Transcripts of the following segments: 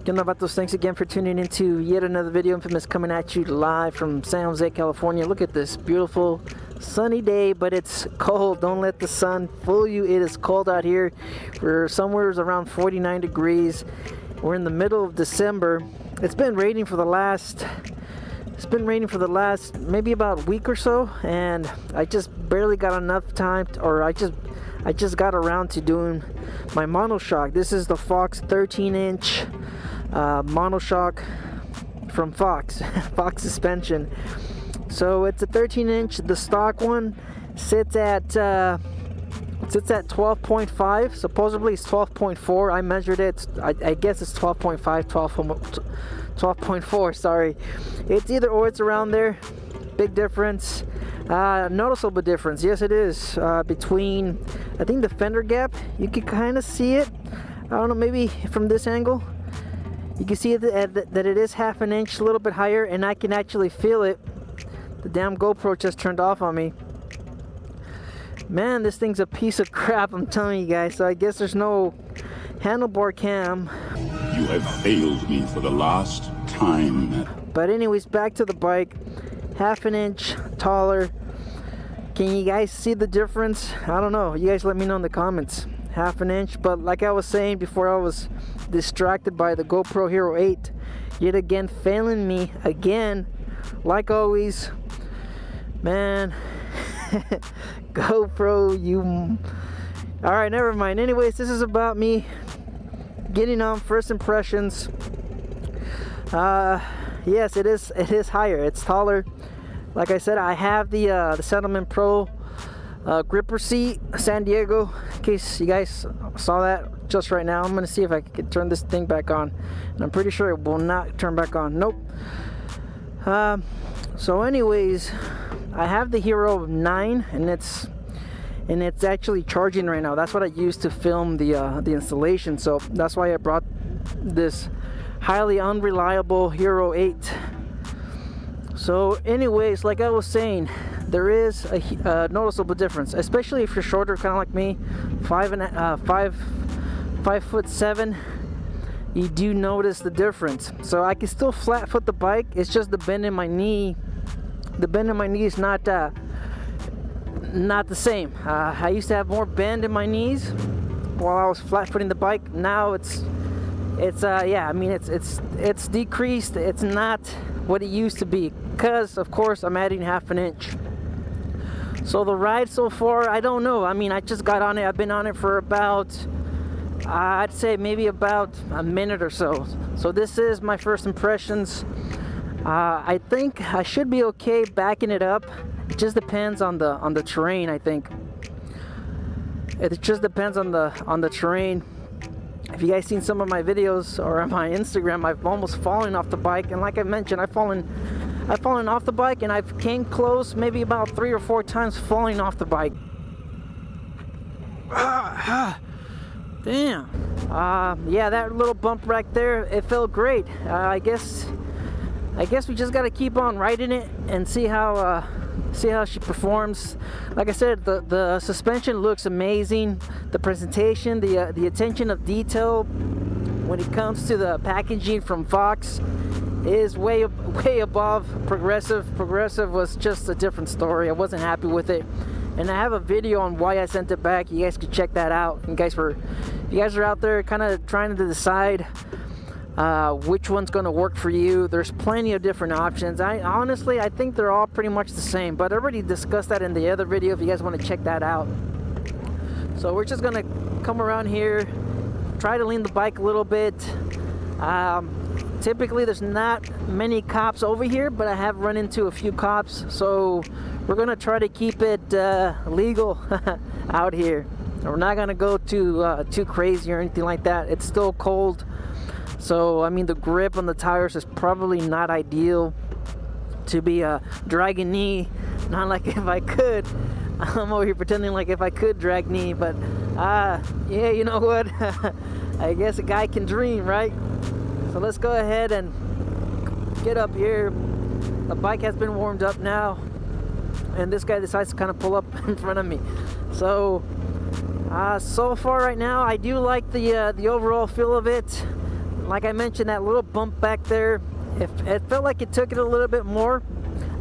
Good Novatos, thanks again for tuning into yet another video. Infamous coming at you live from San Jose, California. Look at this beautiful sunny day, but it's cold. Don't let the sun fool you. It is cold out here. We're somewhere around 49 degrees. We're in the middle of December. It's been raining for the last maybe about a week or so, and I just barely got enough time I just got around to doing my Monoshock. This is the Fox 13-inch Monoshock from Fox suspension. So it's a 13-inch. The stock one sits at 12.5. Supposedly it's 12.4. I measured it. I guess it's 12.5, 12.4. Sorry, it's either or. It's around there. Big difference. Noticeable difference. Yes, it is. Between, I think, the fender gap, you can kind of see it. I don't know, maybe from this angle you can see that it is half an inch, a little bit higher, and I can actually feel it. The damn GoPro just turned off on me. Man, this thing's a piece of crap, I'm telling you guys. So I guess there's no handlebar cam. You have failed me for the last time. But anyways, back to the bike. Half an inch taller. Can you guys see the difference? I don't know. You guys let me know in the comments. Half an inch. But like I was saying before, I was distracted by the GoPro Hero 8. Yet again, failing me again. Like always. Man. GoPro, you... Alright, never mind. Anyways, this is about me getting on first impressions. Yes, it is higher. It's taller. Like I said, I have the Settlement Pro gripper seat, San Diego, in case you guys saw that just right now. I'm gonna see if I can turn this thing back on, and I'm pretty sure it will not turn back on. Nope. So anyways, I have the Hero 9, and it's actually charging right now. That's what I used to film the installation, so that's why I brought this highly unreliable Hero 8. So anyways, like I was saying, there is a noticeable difference, especially if you're shorter, kind of like me, 5'7". You do notice the difference. So I can still flat foot the bike. It's just the bend in my knee. The bend in my knee is not the same. I used to have more bend in my knees while I was flat footing the bike. Now it's yeah, I mean it's decreased. It's not what it used to be, because of course I'm adding half an inch. So the ride so far, I don't know. I mean, I just got on it. I've been on it for about I'd say maybe about a minute or so. So this is my first impressions. I think I should be okay backing it up. It just depends on the terrain, I think. It just depends on the terrain. If you guys seen some of my videos or on my Instagram, I've almost fallen off the bike, and like I mentioned, I've fallen off the bike, and I've came close maybe about 3 or 4 times falling off the bike. Damn. Yeah, that little bump right there, it felt great. I guess we just gotta keep on riding it and see how she performs. Like I said, the suspension looks amazing. The presentation, the attention of detail when it comes to the packaging from Fox is way above Progressive. Progressive was just a different story. I wasn't happy with it, and I have a video on why I sent it back. You guys can check that out. If you guys are out there kind of trying to decide which one's going to work for you, there's plenty of different options. I think they're all pretty much the same, but I already discussed that in the other video if you guys want to check that out. So we're just going to come around here, try to lean the bike a little bit. Typically there's not many cops over here, but I have run into a few cops, so we're going to try to keep it legal out here. We're not going to go too crazy or anything like that. It's still cold. So, I mean, the grip on the tires is probably not ideal to be dragging knee. Not like if I could. I'm over here pretending like if I could drag knee, but yeah, you know what? I guess a guy can dream, right? So let's go ahead and get up here. The bike has been warmed up now, and this guy decides to kind of pull up in front of me. So, so far right now, I do like the overall feel of it. like I mentioned, that little bump back there, it felt like it took it a little bit more.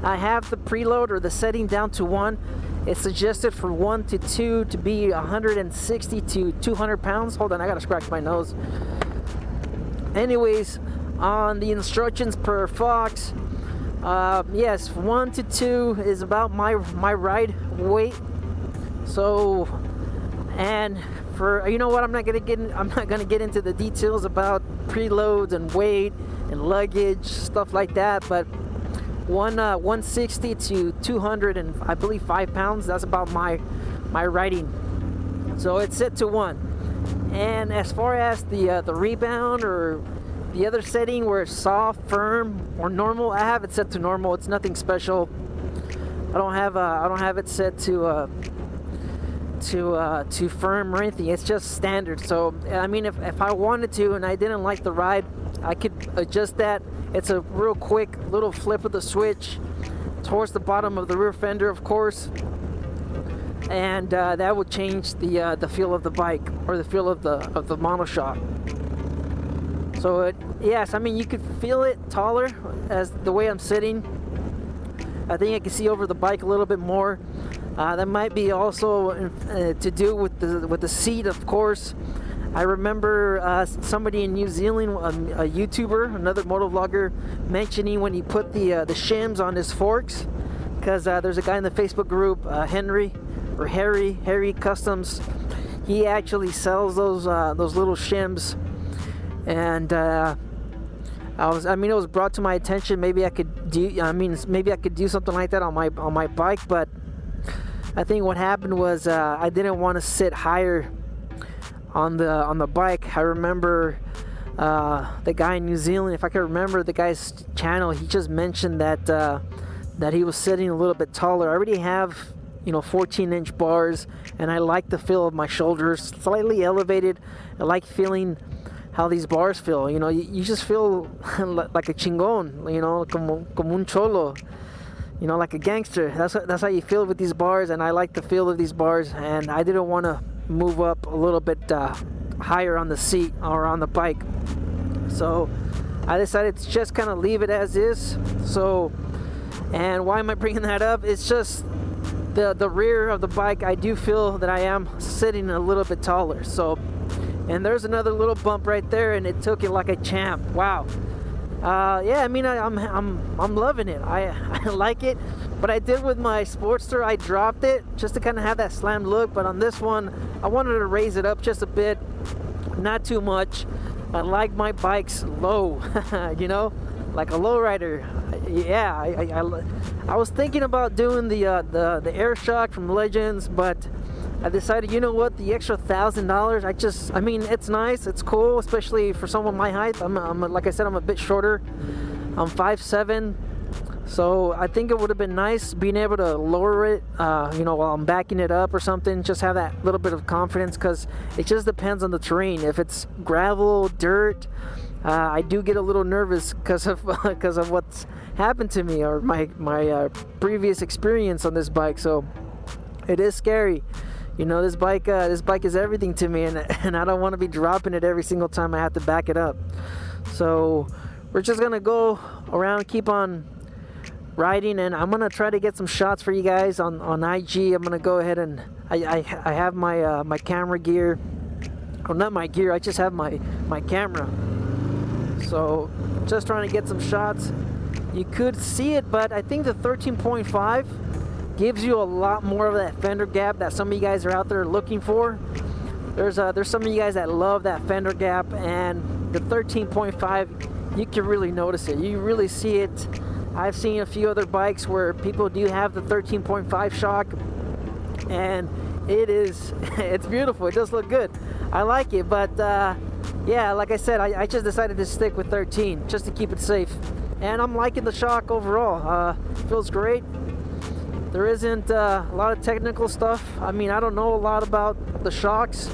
I have the preload or the setting down to 1. It's suggested for 1 to 2 to be 160 to 200 pounds. Hold on, I gotta scratch my nose. Anyways, on the instructions per Fox, yes, 1 to 2 is about my ride weight. So, and for, you know what, I'm not gonna get into the details about preloads and weight and luggage, stuff like that, but 160 to 200 and I believe 5 pounds, that's about my riding. So it's set to 1. And as far as the rebound or the other setting where it's soft, firm, or normal, I have it set to normal. It's nothing special. I don't have it set to firm or anything. It's just standard. So I mean, if I wanted to and I didn't like the ride, I could adjust that. It's a real quick little flip of the switch towards the bottom of the rear fender, of course, and that would change the feel of the bike or the feel of the Monoshock. So yes, I mean, you could feel it taller as the way I'm sitting. I think I can see over the bike a little bit more. That might be also to do with the seat, of course. I remember somebody in New Zealand, a YouTuber, another motovlogger, mentioning when he put the shims on his forks, because there's a guy in the Facebook group, Harry Customs. He actually sells those little shims, and it was brought to my attention. Maybe I could do something like that on my bike, but I think what happened was I didn't want to sit higher on the bike. I remember the guy in New Zealand, if I can remember the guy's channel, he just mentioned that he was sitting a little bit taller. I already have 14-inch bars, and I like the feel of my shoulders slightly elevated. I like feeling how these bars feel. You just feel like a chingon, como un cholo, like a gangster. That's how you feel with these bars, and I like the feel of these bars, and I didn't want to move up a little bit higher on the seat or on the bike, so I decided to just kind of leave it as is. So, and why am I bringing that up? It's just the rear of the bike, I do feel that I am sitting a little bit taller. So, and there's another little bump right there, and it took it like a champ. Wow. Yeah, I mean, I'm loving it. I like it. But I did with my Sportster, I dropped it just to kind of have that slammed look. But on this one, I wanted to raise it up just a bit, not too much. I like my bikes low, like a low rider. Yeah, I was thinking about doing the Air Shock from Legends, but I decided, you know what, the extra $1,000, I mean, it's nice, it's cool, especially for someone my height. I'm like I said, I'm a bit shorter. I'm 5'7", so I think it would have been nice being able to lower it, while I'm backing it up or something. Just have that little bit of confidence, because it just depends on the terrain. If it's gravel, dirt, I do get a little nervous because of what's happened to me or my previous experience on this bike. So it is scary. This bike is everything to me, and I don't want to be dropping it every single time I have to back it up. So we're just gonna go around, keep on riding, and I'm gonna try to get some shots for you guys on IG. I'm gonna go ahead and I have my camera gear, or not my gear, I just have my camera. So just trying to get some shots. You could see it, but I think the 13.5 gives you a lot more of that fender gap that some of you guys are out there looking for. There's some of you guys that love that fender gap, and the 13.5, you can really notice it. You really see it. I've seen a few other bikes where people do have the 13.5 shock, and it's beautiful. It does look good. I like it, but yeah, like I said, I just decided to stick with 13 just to keep it safe, and I'm liking the shock overall. Feels great. There isn't a lot of technical stuff. I mean, I don't know a lot about the shocks.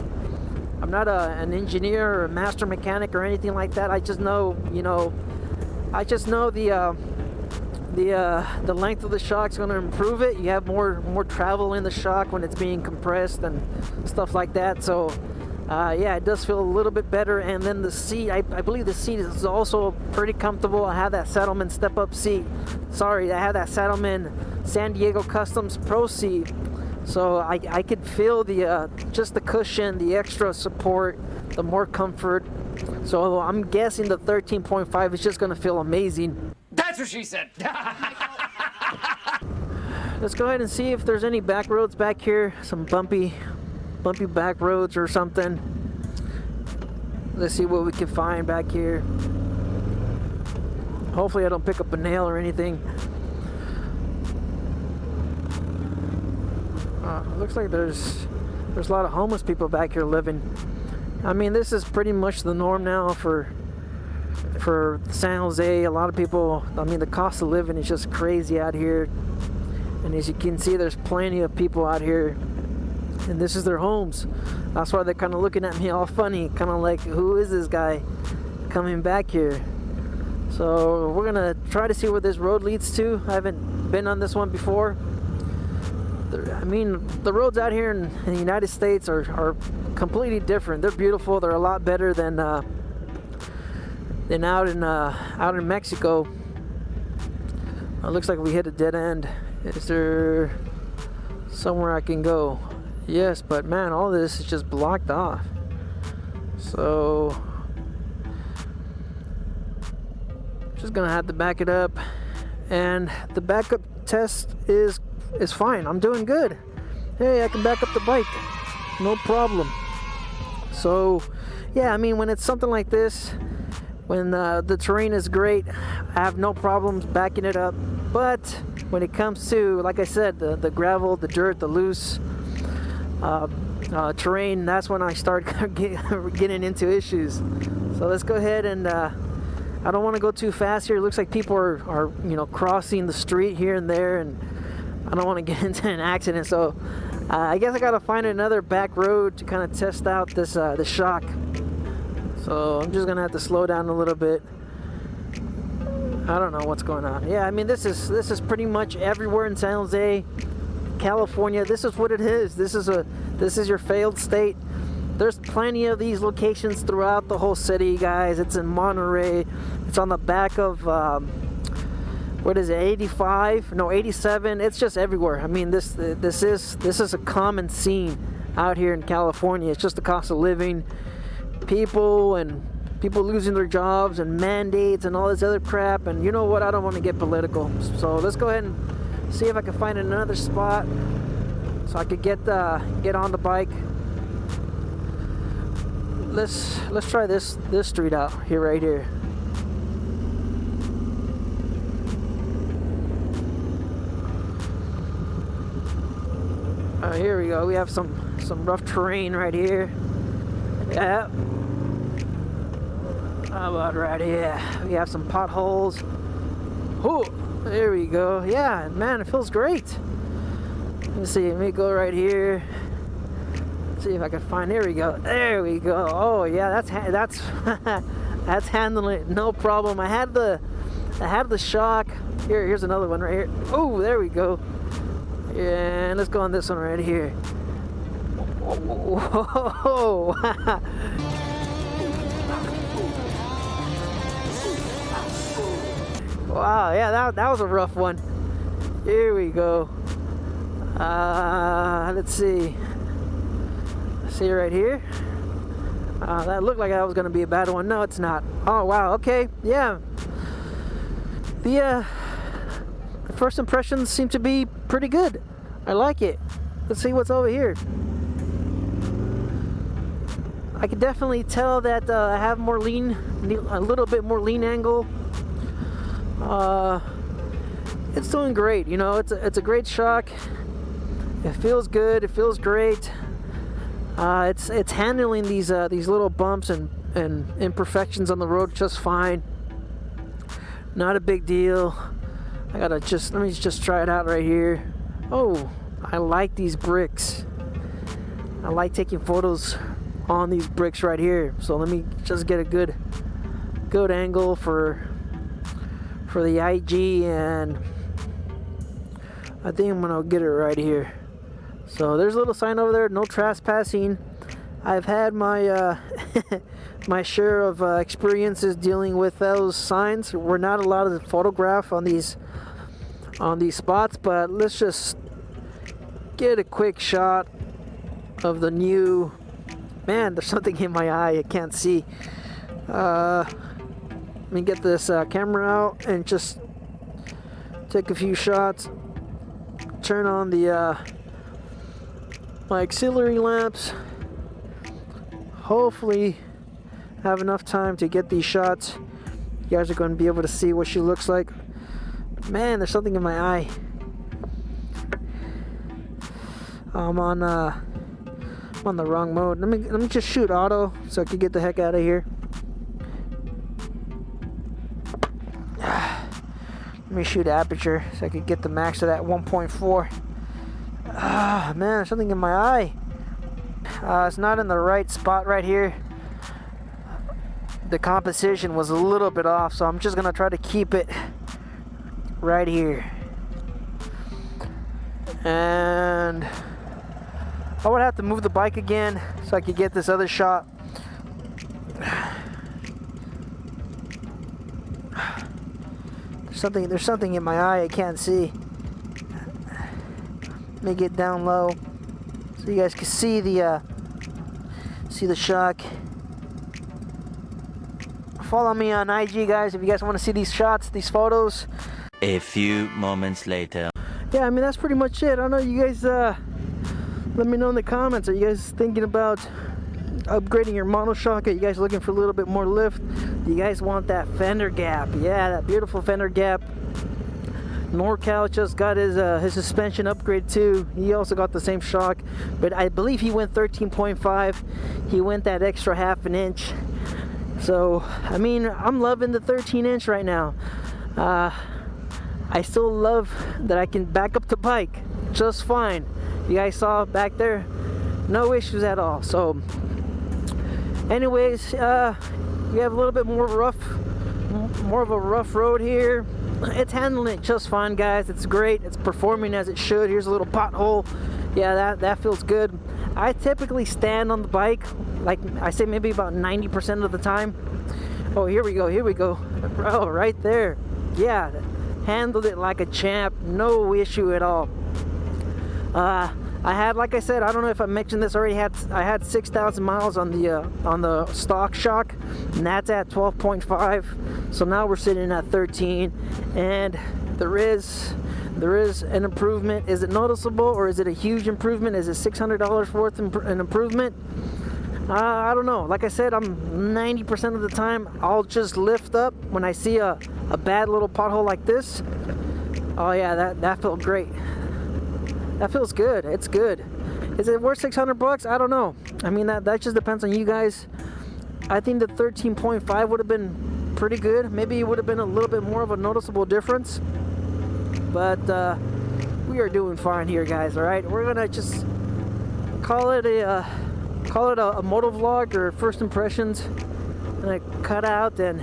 I'm not an engineer or a master mechanic or anything like that. I just know, the length of the shock's going to improve it. You have more travel in the shock when it's being compressed and stuff like that. So Yeah, it does feel a little bit better. And then the seat, I believe the seat is also pretty comfortable. I have that Saddleman step-up seat. Sorry, I have that Saddleman San Diego Customs Pro seat. So I could feel the just the cushion, the extra support, the more comfort. So I'm guessing the 13.5 is just gonna feel amazing. That's what she said. Let's go ahead and see if there's any back roads back here. Some bumpy back roads or something. Let's see what we can find back here. Hopefully I don't pick up a nail or anything. Looks like there's a lot of homeless people back here living. I mean, this is pretty much the norm now for San Jose. A lot of people, I mean, the cost of living is just crazy out here. And as you can see, there's plenty of people out here, and this is their homes. That's why they're kind of looking at me all funny, kind of like, who is this guy coming back here? So we're gonna try to see where this road leads to. I haven't been on this one before. I mean, the roads out here in the United States are completely different. They're beautiful. They're a lot better than out in Mexico. It looks like we hit a dead end. Is there somewhere I can go? Yes, but man, all this is just blocked off. So just gonna have to back it up, and the backup test is fine. I'm doing good. Hey, I can back up the bike, no problem. So yeah, I mean, when it's something like this, when the terrain is great, I have no problems backing it up. But when it comes to, like I said, the gravel, the dirt, the loose terrain, that's when I start getting into issues. So let's go ahead and I don't want to go too fast here. It looks like people are crossing the street here and there, and I don't want to get into an accident. So I guess I gotta find another back road to kind of test out this shock. So I'm just gonna have to slow down a little bit. I don't know what's going on. Yeah, I mean, this is pretty much everywhere in San Jose, California. This is what it is. This is your failed state. There's plenty of these locations throughout the whole city, guys. It's in Monterey. It's on the back of what is it, 85? No, 87. It's just everywhere. I mean, this is a common scene out here in California. It's just the cost of living, people losing their jobs and mandates and all this other crap. And you know what? I don't want to get political. So let's go ahead and see if I can find another spot so I could get on the bike. Let's try this street out here, right here. Here we go. We have some rough terrain right here. Yeah. How about right here? We have some potholes. Oh, there we go. Yeah, man, it feels great. Let's see. Let me go right here. See if I can find. There we go. There we go. Oh yeah, that's that's handling it, no problem. I had the shock. Here's another one right here. Oh, there we go. Yeah, and let's go on this one right here. Whoa. Wow, yeah, that was a rough one. Here we go. Let's see. See right here. That looked like that was going to be a bad one. No, it's not. Oh wow. Okay. Yeah. The first impressions seem to be pretty good. I like it. Let's see what's over here. I can definitely tell that I have a little bit more lean angle. It's doing great. You know, it's a great shock. It feels good. It feels great. It's handling these little bumps and imperfections on the road just fine. Not a big deal. Let me just try it out right here. Oh, I like these bricks. I like taking photos on these bricks right here. So let me just get a good angle for the IG, and I think I'm gonna get it right here. So there's a little sign over there, no trespassing. I've had my my share of experiences dealing with those signs. We're not allowed to photograph on these spots, but let's just get a quick shot of the new. Man, there's something in my eye I can't see. Let me get this camera out and just take a few shots. Turn on the my auxiliary lamps. Hopefully have enough time to get these shots. You guys are going to be able to see what she looks like. Man, there's something in my eye. I'm on the wrong mode. Let me just shoot auto so I can get the heck out of here. Let me shoot aperture so I can get the max of that 1.4. Ah, man, there's something in my eye. It's not in the right spot right here. The composition was a little bit off, so I'm just gonna try to keep it right here. And I would have to move the bike again so I could get this other shot. There's something in my eye I can't see. Let me get down low so you guys can see the shock. Follow me on IG, guys, if you guys want to see these shots, these photos. A few moments later. Yeah, I mean, that's pretty much it. I don't know, you guys let me know in the comments. Are you guys thinking about upgrading your Monoshock? Are you guys looking for a little bit more lift? Do you guys want that fender gap? Yeah, that beautiful fender gap. NorCal just got his suspension upgrade too. He also got the same shock, but I believe he went 13.5. He went that extra half an inch. So, I mean, I'm loving the 13-inch right now. I still love that I can back up the bike just fine. You guys saw back there, no issues at all. So, anyways, we have a little bit more of a rough road here. It's handling it just fine, guys. It's great. It's performing as it should. Here's a little pothole. Yeah, that feels good. I typically stand on the bike, like I say, maybe about 90% of the time. Oh, here we go. Oh, right there. Yeah, handled it like a champ. No issue at all. I had, like I said, I don't know if I mentioned this already. I had 6,000 miles on the stock shock, and that's at 12.5. So now we're sitting at 13, and there is an improvement. Is it noticeable, or is it a huge improvement? Is it $600 worth an improvement? I don't know. Like I said, I'm 90% of the time I'll just lift up when I see a bad little pothole like this. Oh yeah, that felt great. That feels good. It's good. Is it worth $600? I don't know. I mean, that just depends on you guys. I think the 13.5 would have been pretty good. Maybe it would have been a little bit more of a noticeable difference. But we are doing fine here, guys. All right, we're gonna just call it a motovlog, or first impressions. I'm gonna cut out and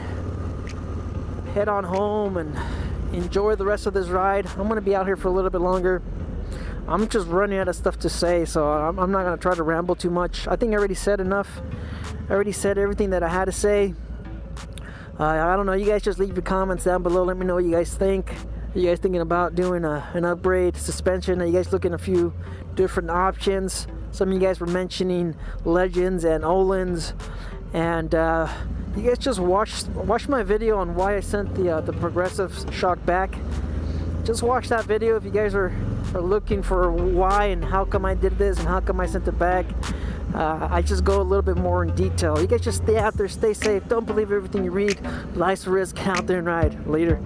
head on home and enjoy the rest of this ride. I'm gonna be out here for a little bit longer. I'm just running out of stuff to say, so I'm not going to try to ramble too much. I think I already said enough. I already said everything that I had to say. I don't know. You guys just leave your comments down below. Let me know what you guys think. Are you guys thinking about doing an upgrade suspension? Are you guys looking at a few different options? Some of you guys were mentioning Legends and Olins. And you guys just watch my video on why I sent the progressive shock back. Just watch that video if you guys are looking for why and how come I did this and how come I sent it back. I just go a little bit more in detail. You guys just stay out there, stay safe, don't believe everything you read. Life's a risk, out there and ride. Later.